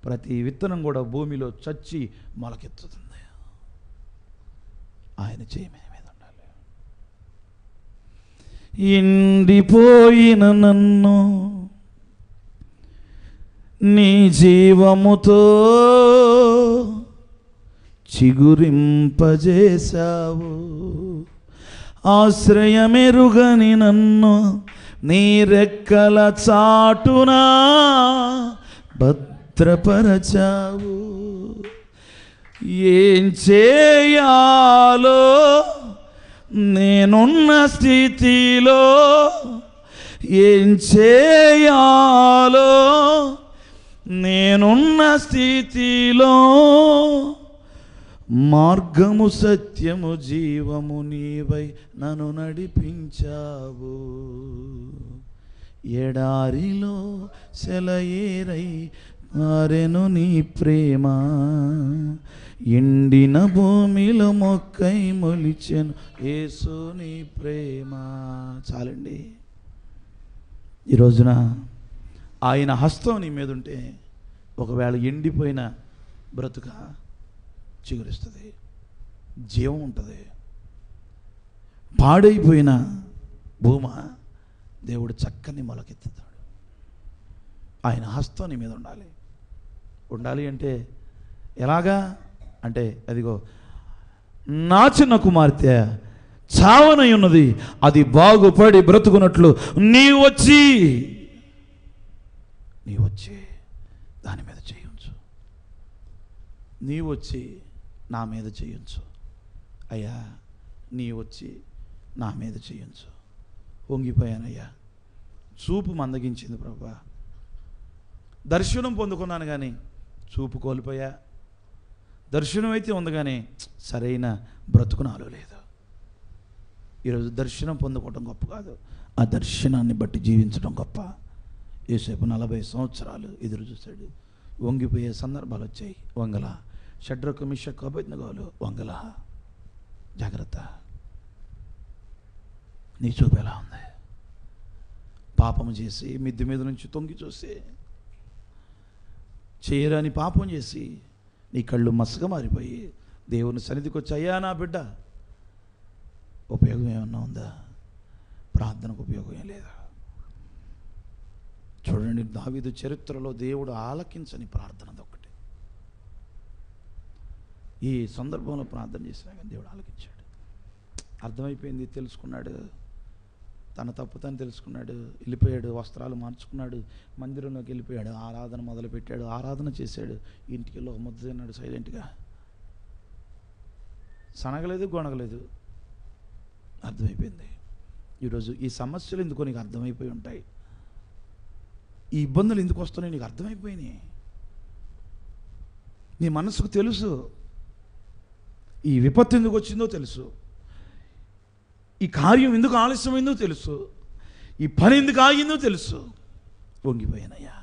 ప్రతి విత్తనం కూడా భూమిలో చచ్చి మొలకెత్తుతుంది. ఆయన చెయ్యి మీద ఉండాలి. ఎండిపోయిన నన్ను నీ జీవముతో చిగురింపజేశావు, ఆశ్రయమెరుగని నన్ను నీ రెక్కల చాటునా భద్రపరచావు. ఏం చేయాలో నేనున్న స్థితిలో, ఏం చేయాలో నేనున్న స్థితిలో, మార్గము సత్యము జీవము నీవై నన్ను నడిపించావు. ఎడారిలో సెలయేరై మారెను నీ ప్రేమ, ఎండిన భూమిలో మొక్కై మొలిచెను యేసు నీ ప్రేమ. చాలండి. ఈ రోజున ఆయన హస్తం నీ మీద ఉంటే ఒకవేళ ఎండిపోయిన బ్రతుక చిగురిస్తుంది, జీవం ఉంటుంది. పాడైపోయిన భూమ దేవుడు చక్కని మొలకెత్తుతాడు. ఆయన హస్తం నీ మీద ఉండాలి. ఉండాలి అంటే ఎలాగా అంటే, అదిగో నా చిన్న కుమార్తె చావనై ఉన్నది, అది బాగుపడి బ్రతుకున్నట్లు నీ వచ్చి దాని మీద చేయించు. నీ వచ్చి నా మీద చేయించు అయ్యా, నీ వచ్చి నా మీద చేయించు. వంగిపోయానయ్యా, చూపు మందగించింది ప్రభా, దర్శనం పొందుకున్నాను కానీ చూపు కోల్పోయా, దర్శనం అయితే ఉంది కానీ సరైన బ్రతుకు నాలో లేదు. ఈరోజు దర్శనం పొందుకోవడం గొప్ప కాదు, ఆ దర్శనాన్ని బట్టి జీవించడం గొప్ప. యేసేపు 40 సంవత్సరాలు ఎదురు చూశాడు. వంగిపోయే సందర్భాలు వచ్చాయి, వంగల. షడ్రకు మిషకు అబేద్నెగోలు వంగల. జాగ్రత్త, నీ చూపు ఎలా ఉంది? పాపం చేసి మిద్ది మీద నుంచి తొంగి చూసి, చేయరాని పాపం చేసి నీ కళ్ళు మసక మారిపోయి దేవుని సన్నిధికి వచ్చి, అయ్యా నా బిడ్డ, ఉపయోగం ఏమన్నా ఉందా? ప్రార్థనకు ఉపయోగం ఏం లేదా? చూడండి, దావీదు చరిత్రలో దేవుడు ఆలకించని ప్రార్థన ఒకటి. ఈ సందర్భంలో ప్రార్థన చేసినా కానీ దేవుడు ఆలకించాడు. అర్థమైపోయింది, తెలుసుకున్నాడు, తన తప్పు తను తెలుసుకున్నాడు, వెళ్ళిపోయాడు, వస్త్రాలు మార్చుకున్నాడు, మందిరంలోకి వెళ్ళిపోయాడు, ఆరాధన మొదలుపెట్టాడు, ఆరాధన చేశాడు, ఇంటికి వెళ్ళి ఒక ముద్ద తిన్నాడు సైలెంట్గా, సనగలేదు గొనగలేదు. అర్థమైపోయింది. ఈరోజు ఈ సమస్యలు ఎందుకో నీకు అర్థమైపోయి ఉంటాయి, ఈ ఇబ్బందులు ఎందుకు వస్తున్నాయి నీకు అర్థమైపోయినాయి. నీ మనసుకు తెలుసు ఈ విపత్తు ఎందుకు వచ్చిందో తెలుసు, ఈ కార్యం ఎందుకు ఆలస్యమైందో తెలుసు, ఈ పని ఎందుకు ఆగిందో తెలుసు. వంగిపోయానయ్యా,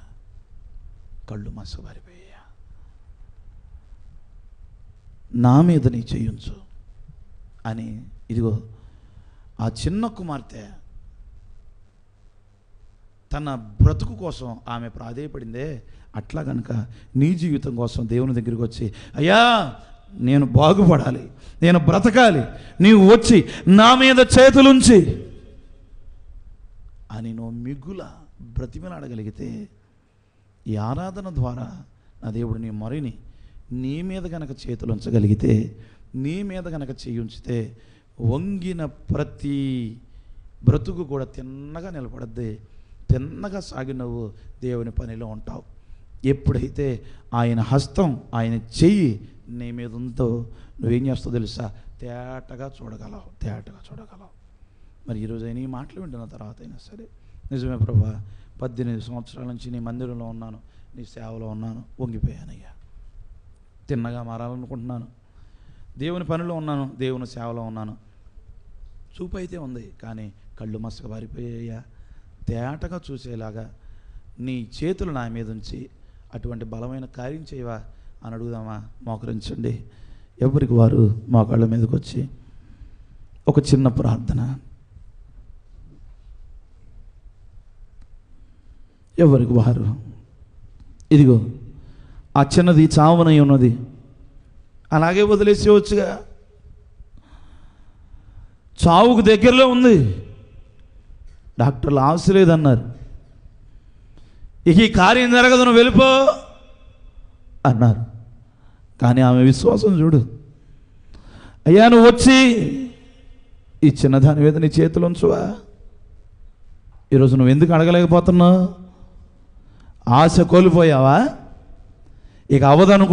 కళ్ళు మసబారిపోయా, నా మీద నీ చేయించు అని. ఇదిగో ఆ చిన్న కుమార్తె తన బ్రతుకు కోసం ఆమె ప్రాధేయపడిందే, అట్లా కనుక నీ జీవితం కోసం దేవుని దగ్గరికి వచ్చి, అయ్యా నేను బాగుపడాలి, నేను బ్రతకాలి, నీవు వచ్చి నా మీద చేతులుంచి అని నువ్వు మిగుల బ్రతిమలాడగలిగితే, ఈ ఆరాధన ద్వారా నా దేవుడు నీ మొరని నీ మీద గనక చేతులు ఉంచగలిగితే, నీ మీద గనక చేయించితే, వంగిన ప్రతి బ్రతుకు కూడా తిన్నగా నిలబడద్ది. తిన్నగా సాగి నువ్వు దేవుని పనిలో ఉంటావు. ఎప్పుడైతే ఆయన హస్తం, ఆయన చెయ్యి నీ మీద ఉందో నువ్వేం చేస్తావు తెలుసా? తేటగా చూడగలవు, తేటగా చూడగలవు. మరి ఈరోజు అయినా ఈ మాటలు వింటున్న తర్వాత అయినా సరే, నిజమే ప్రభా, 18 సంవత్సరాల నుంచి నీ మందిరంలో ఉన్నాను, నీ సేవలో ఉన్నాను, వంగిపోయానయ్యా, తిన్నగా మారాలనుకుంటున్నాను, దేవుని పనిలో ఉన్నాను, దేవుని సేవలో ఉన్నాను, చూపు అయితే ఉంది కానీ కళ్ళు మసక బారిపోయాయ్యా, తేటగా చూసేలాగా నీ చేతులు నా మీద ఉంచి అటువంటి బలమైన కార్యం చేయవా అని అడుగుదామా? మోకరించండి. ఎవరికి వారు మోకాళ్ళ మీదకి వచ్చి ఒక చిన్న ప్రార్థన. ఎవరికి వారు. ఇదిగో ఆ చిన్నది చావునై ఉన్నది, అలాగే వదిలేసేవచ్చుగా. చావుకు దగ్గరలో ఉంది, డాక్టర్లు ఆశ లేదన్నారు, ఇక ఈ కార్యం జరగదు, నువ్వు వెళ్ళిపో అన్నారు. కానీ ఆమె విశ్వాసం చూడు, అయ్యా నువ్వు వచ్చి ఈ చిన్నదాని మీద నీ చేతులు ఉంచువా. ఈరోజు నువ్వు ఎందుకు అడగలేకపోతున్నావు? ఆశ కోల్పోయావా? ఇక అవ్వదనుకో